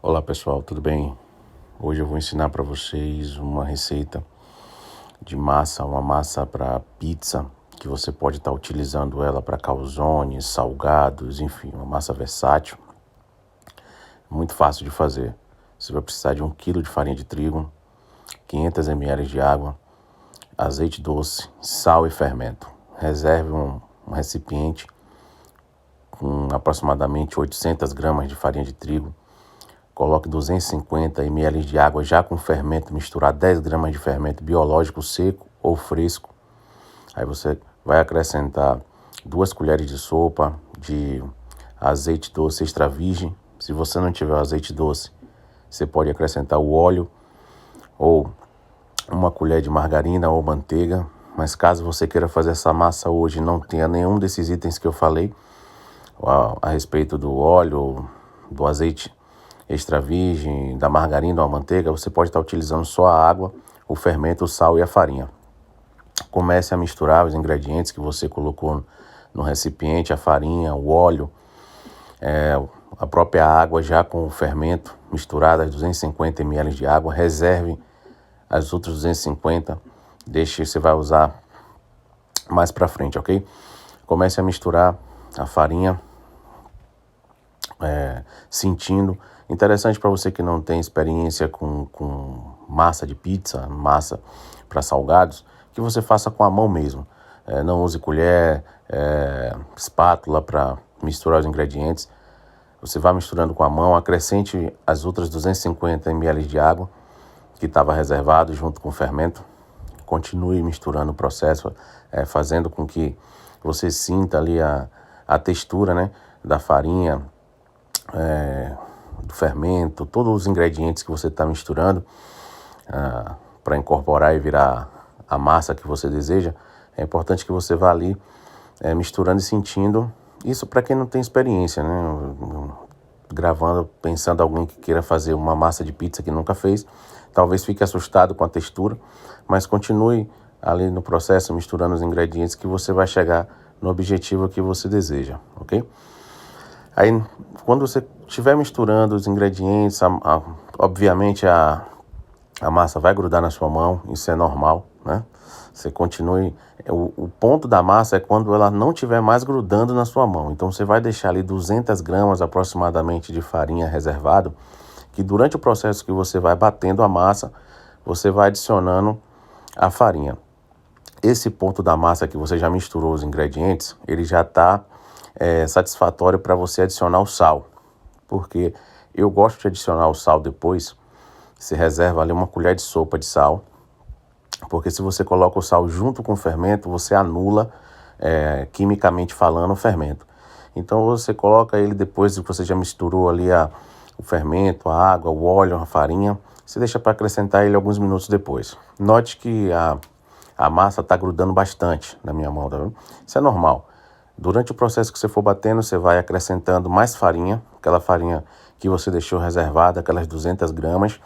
Olá pessoal, tudo bem? Hoje eu vou ensinar para vocês uma receita de massa, uma massa para pizza, que você pode estar utilizando ela para calzones, salgados, enfim, uma massa versátil, muito fácil de fazer. Você vai precisar de 1 quilo de farinha de trigo, 500 ml de água, azeite doce, sal e fermento. Reserve um recipiente com aproximadamente 800 gramas de farinha de trigo. Coloque 250 ml de água já com fermento, misturar 10 gramas de fermento biológico seco ou fresco. Aí você vai acrescentar 2 colheres de sopa de azeite doce extra virgem. Se você não tiver o azeite doce, você pode acrescentar o óleo ou 1 colher de margarina ou manteiga. Mas caso você queira fazer essa massa hoje e não tenha nenhum desses itens que eu falei a respeito do óleo, do azeite extra virgem, da margarina ou a manteiga, você pode estar utilizando só a água, o fermento, o sal e a farinha. Comece a misturar os ingredientes que você colocou no recipiente, a farinha, o óleo, a própria água já com o fermento misturada, 250 ml de água. Reserve as outras 250, você vai usar mais para frente, ok? Comece a misturar a farinha, sentindo. Interessante para você que não tem experiência com massa de pizza, massa para salgados, que você faça com a mão mesmo. Não use colher, espátula para misturar os ingredientes. Você vai misturando com a mão, acrescente as outras 250 ml de água que estava reservado junto com o fermento. Continue misturando o processo, fazendo com que você sinta ali a textura, né, da farinha, do fermento, todos os ingredientes que você está misturando para incorporar e virar a massa que você deseja. É importante que você vá ali misturando e sentindo. Isso para quem não tem experiência, né? Gravando, pensando alguém que queira fazer uma massa de pizza que nunca fez, talvez fique assustado com a textura, mas continue ali no processo misturando os ingredientes que você vai chegar no objetivo que você deseja, ok? Aí, quando você estiver misturando os ingredientes, obviamente a massa vai grudar na sua mão, isso é normal, né? Você continue. O ponto da massa é quando ela não estiver mais grudando na sua mão. Então, você vai deixar ali 200 gramas aproximadamente de farinha reservado, que durante o processo que você vai batendo a massa, você vai adicionando a farinha. Esse ponto da massa que você já misturou os ingredientes, ele já está satisfatório para você adicionar o sal, porque eu gosto de adicionar o sal depois. Você reserva ali 1 colher de sopa de sal, porque se você coloca o sal junto com o fermento, você anula, quimicamente falando, o fermento. Então você coloca ele depois que você já misturou ali o fermento, a água, o óleo, a farinha, você deixa para acrescentar ele alguns minutos depois. Note que a massa está grudando bastante na minha mão, tá vendo? Isso é normal. Durante o processo que você for batendo, você vai acrescentando mais farinha, aquela farinha que você deixou reservada, aquelas 200 gramas.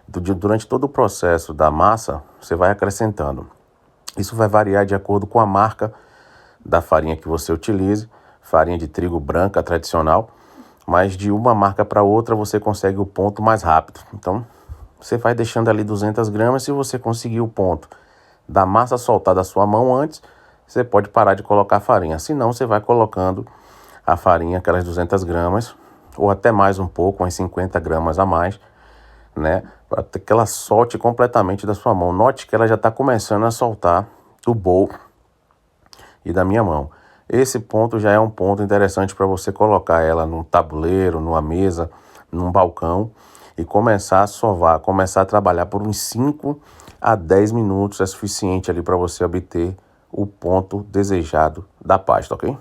Durante todo o processo da massa, você vai acrescentando. Isso vai variar de acordo com a marca da farinha que você utilize. Farinha de trigo branca tradicional, mas de uma marca para outra você consegue o ponto mais rápido. Então, você vai deixando ali 200 gramas. Se você conseguir o ponto da massa soltar da sua mão antes, você pode parar de colocar farinha. Se não, você vai colocando a farinha, aquelas 200 gramas, ou até mais um pouco, umas 50 gramas a mais, né? Para que ela solte completamente da sua mão. Note que ela já está começando a soltar do bowl e da minha mão. Esse ponto já é um ponto interessante para você colocar ela num tabuleiro, numa mesa, num balcão e começar a sovar, começar a trabalhar por uns 5 a 10 minutos. É suficiente ali para você obter o ponto desejado da pasta, ok?